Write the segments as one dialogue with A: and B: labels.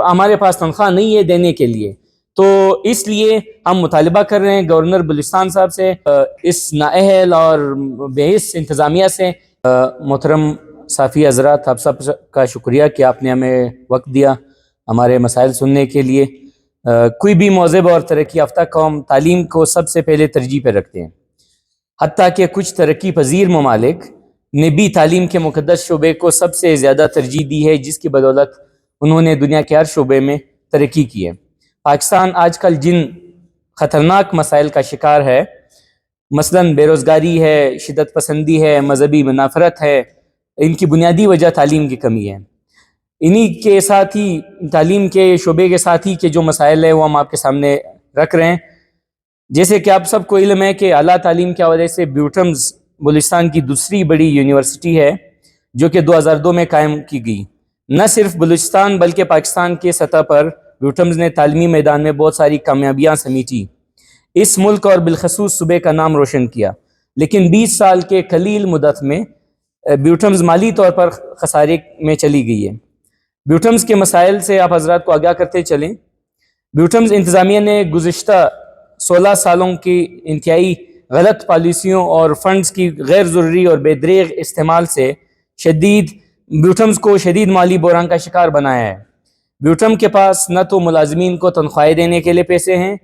A: ہمارے پاس تنخواہ نہیں ہے دینے کے لیے. تو اس لیے ہم مطالبہ کر رہے ہیں گورنر بلوچستان صاحب سے, اس نااہل اور بے حس انتظامیہ سے. محترم صحافی حضرات, آپ سب کا شکریہ کہ آپ نے ہمیں وقت دیا ہمارے مسائل سننے کے لیے. کوئی بھی مہذب اور ترقی یافتہ قوم تعلیم کو سب سے پہلے ترجیح پہ رکھتے ہیں, حتیٰ کہ کچھ ترقی پذیر ممالک نے بھی تعلیم کے مقدس شعبے کو سب سے زیادہ ترجیح دی ہے, جس کی بدولت انہوں نے دنیا کے ہر شعبے میں ترقی کی ہے. پاکستان آج کل جن خطرناک مسائل کا شکار ہے, مثلاً بے روزگاری ہے, شدت پسندی ہے, مذہبی منافرت ہے, ان کی بنیادی وجہ تعلیم کی کمی ہے. انہی کے ساتھ ہی تعلیم کے شعبے کے ساتھ ہی کے جو مسائل ہیں وہ ہم آپ کے سامنے رکھ رہے ہیں. جیسے کہ آپ سب کو علم ہے کہ اعلیٰ تعلیم کے حوالے سے بیوٹمز بلوچستان کی دوسری بڑی یونیورسٹی ہے, جو کہ 2002 میں قائم کی گئی. نہ صرف بلوچستان بلکہ پاکستان کے سطح پر بیوٹمز نے تعلیمی میدان میں بہت ساری کامیابیاں سمیٹی, اس ملک اور بالخصوص صوبے کا نام روشن کیا. لیکن 20 سال کے قلیل مدت میں بیوٹمز مالی طور پر خسارے میں چلی گئی ہے. بیوٹمز کے مسائل سے آپ حضرات کو آگاہ کرتے چلیں. بیوٹمز انتظامیہ نے گزشتہ 16 سالوں کی انتہائی غلط پالیسیوں اور فنڈز کی غیر ضروری اور بے دریغ استعمال سے بیوٹمز کو شدید مالی بحران کا شکار بنایا ہے. بیوٹم کے پاس نہ تو ملازمین کو تنخواہیں دینے کے لیے پیسے ہیں,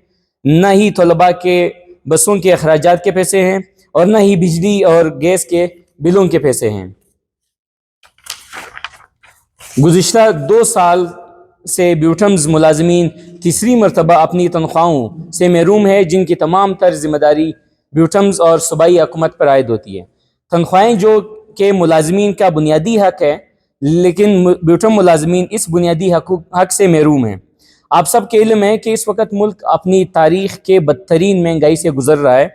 A: نہ ہی طلباء کے بسوں کے اخراجات کے پیسے ہیں, اور نہ ہی بجلی اور گیس کے بلوں کے پیسے ہیں. گزشتہ 2 سال سے بیوٹمز ملازمین تیسری مرتبہ اپنی تنخواہوں سے محروم ہے, جن کی تمام تر ذمہ داری بیوٹمز اور صوبائی حکومت پر عائد ہوتی ہے. تنخواہیں جو کہ ملازمین کا بنیادی حق ہے, لیکن بیوٹم ملازمین اس بنیادی حق سے محروم ہیں. آپ سب کے علم ہے کہ اس وقت ملک اپنی تاریخ کے بدترین مہنگائی سے گزر رہا ہے.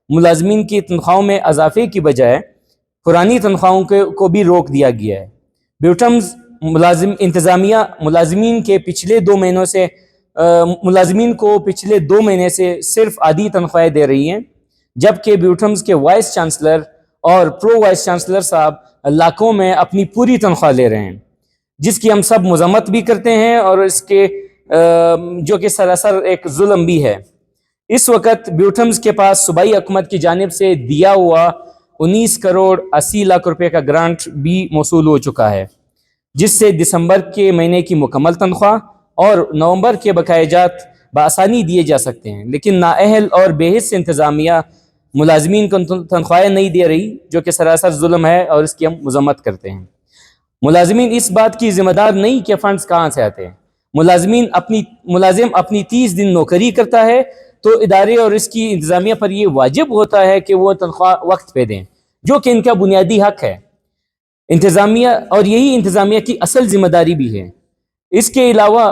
A: ملازمین کی تنخواہوں میں اضافے کی بجائے پرانی تنخواہوں کو بھی روک دیا گیا ہے. بیوٹمز انتظامیہ ملازمین کو پچھلے 2 مہینے سے صرف آدھی تنخواہیں دے رہی ہیں, جبکہ بیوٹمز کے وائس چانسلر اور پرو وائس چانسلر صاحب لاکھوں میں اپنی پوری تنخواہ لے رہے ہیں, جس کی ہم سب مذمت بھی کرتے ہیں, اور اس کے جو کہ سراسر ایک ظلم بھی ہے. اس وقت بیوٹمز کے پاس صوبائی حکومت کی جانب سے دیا ہوا 19 کروڑ 80 لاکھ روپے کا گرانٹ بھی موصول ہو چکا ہے, جس سے دسمبر کے مہینے کی مکمل تنخواہ اور نومبر کے بقایا جات بآسانی دیے جا سکتے ہیں. لیکن نااہل اور بے حس انتظامیہ ملازمین کو تنخواہیں نہیں دے رہی, جو کہ سراسر ظلم ہے, اور اس کی ہم مذمت کرتے ہیں. ملازمین اس بات کی ذمہ دار نہیں کہ فنڈز کہاں سے آتے ہیں. ملازم اپنی 30 دن نوکری کرتا ہے تو ادارے اور اس کی انتظامیہ پر یہ واجب ہوتا ہے کہ وہ تنخواہ وقت پہ دیں, جو کہ ان کا بنیادی حق ہے. انتظامیہ اور یہی انتظامیہ کی اصل ذمہ داری بھی ہے. اس کے علاوہ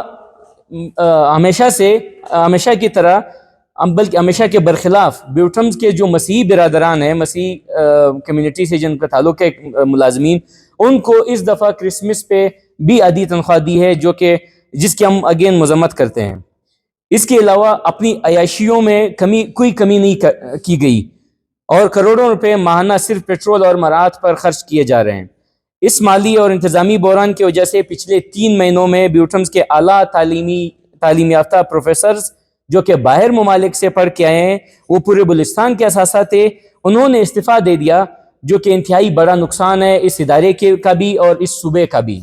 A: ہمیشہ کی طرح بلکہ ہمیشہ کے برخلاف بیوٹمز کے جو مسیحی برادران ہیں, مسیحی کمیونٹی سے جن کا تعلق ہے ملازمین, ان کو اس دفعہ کرسمس پہ بھی آدھی تنخواہ دی ہے, جس کی ہم اگین مذمت کرتے ہیں. اس کے علاوہ اپنی عیاشیوں میں کوئی کمی نہیں کی گئی, اور کروڑوں روپے ماہانہ صرف پیٹرول اور مراعات پر خرچ کیے جا رہے ہیں. اس مالی اور انتظامی بحران کی وجہ سے پچھلے 3 مہینوں میں بیوٹمز کے اعلیٰ تعلیم یافتہ پروفیسرز جو کہ باہر ممالک سے پڑھ کے آئے ہیں, وہ پورے بلوچستان کے اساتذہ تھے, انہوں نے استعفیٰ دے دیا, جو کہ انتہائی بڑا نقصان ہے اس ادارے کا بھی اور اس صوبے کا بھی.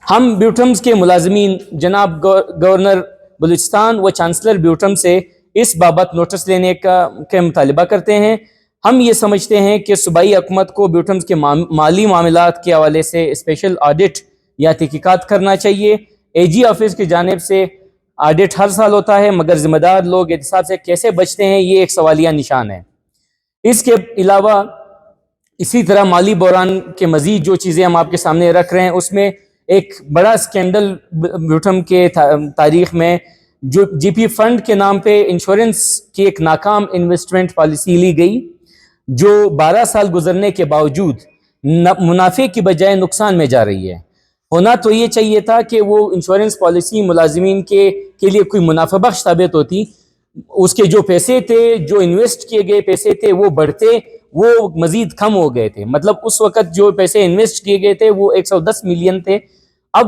A: ہم بیوٹمز کے ملازمین جناب گورنر بلوچستان و چانسلر بیوٹم سے اس بابت نوٹس لینے کا مطالبہ کرتے ہیں. ہم یہ سمجھتے ہیں کہ صوبائی حکومت کو بیوٹمز کے مالی معاملات کے حوالے سے اسپیشل آڈٹ یا تحقیقات کرنا چاہیے. اے جی آفس کی جانب سے آڈٹ ہر سال ہوتا ہے, مگر ذمہ دار لوگ احتساب سے کیسے بچتے ہیں, یہ ایک سوالیہ نشان ہے. اس کے علاوہ اسی طرح مالی بحران کے مزید جو چیزیں ہم آپ کے سامنے رکھ رہے ہیں, اس میں ایک بڑا سکینڈل بیوٹم کے تاریخ میں جو جی پی فنڈ کے نام پہ انشورنس کی ایک ناکام انویسٹمنٹ پالیسی لی گئی, جو 12 سال گزرنے کے باوجود منافع کی بجائے نقصان میں جا رہی ہے. ہونا تو یہ چاہیے تھا کہ وہ انشورنس پالیسی ملازمین کے لیے کوئی منافع بخش ثابت ہوتی. اس کے جو پیسے تھے, جو انویسٹ کیے گئے پیسے تھے, وہ بڑھتے, وہ مزید کم ہو گئے تھے. مطلب اس وقت جو پیسے انویسٹ کیے گئے تھے وہ 110 ملین تھے, اب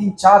B: 3-4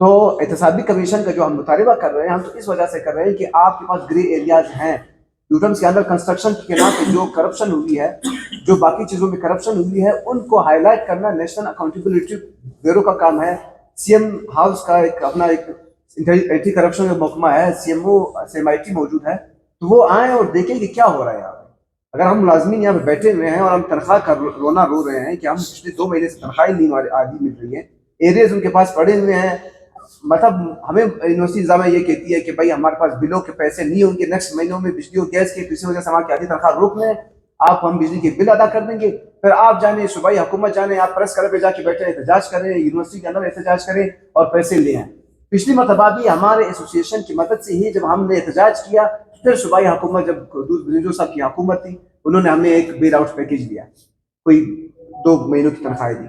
B: تو احتسابی کمیشن کا جو ہم مطالبہ کر رہے ہیں، ہم تو اس وجہ سے کر رہے ہیں کہ آپ کے پاس گرے ایریاز ہیں یوٹمس کے اندر کنسٹرکشن کے نام پہ جو کرپشن ہوئی ہے، جو باقی چیزوں میں کرپشن ہوئی ہے، ان کو ہائی لائٹ کرنا نیشنل اکاؤنٹیبلٹی بیورو کا کام ہے. سی ایم ہاؤس کا ایک اپنا ایک اینٹی کرپشن کا محکمہ ہے، سی ایم او CMIT موجود ہے، تو وہ آئیں اور دیکھیں کہ کیا ہو رہا ہے یہاں پہ. اگر ہم ملازمین یہاں پہ بیٹھے ہوئے ہیں اور ہم تنخواہ کا رونا رو رہے ہیں کہ ہم پچھلے 2 مہینے سے تنخواہ نہیں آدھی مل رہی ہے، ایریاز ان کے پاس پڑے ہوئے ہیں، مطلب ہمیں یونیورسٹی انتظامیہ یہ کہتی ہے کہ بھائی ہمارے پاس بلوں کے پیسے نہیں ہوں گے نیکسٹ مہینوں میں بجلی اور گیس کے، اسی وجہ سے ہماری آدھی تنخواہ روک لیں، آپ ہم بجلی کے بل ادا کر دیں گے. پھر آپ جانے صوبائی حکومت جانے، آپ پریس کلب پہ جا کے بیٹھے احتجاج کریں، یونیورسٹی کے اندر احتجاج کریں اور پیسے لے آئیں. پچھلی مرتبہ بھی ہمارے ایسوسیشن کی مدد سے ہی جب ہم نے احتجاج کیا، پھر صوبائی حکومت جب بزنجو صاحب کی حکومت تھی، انہوں نے ہمیں ایک بیل آؤٹ پیکیج دیا، کوئی 2 مہینوں کی تنخواہ دی.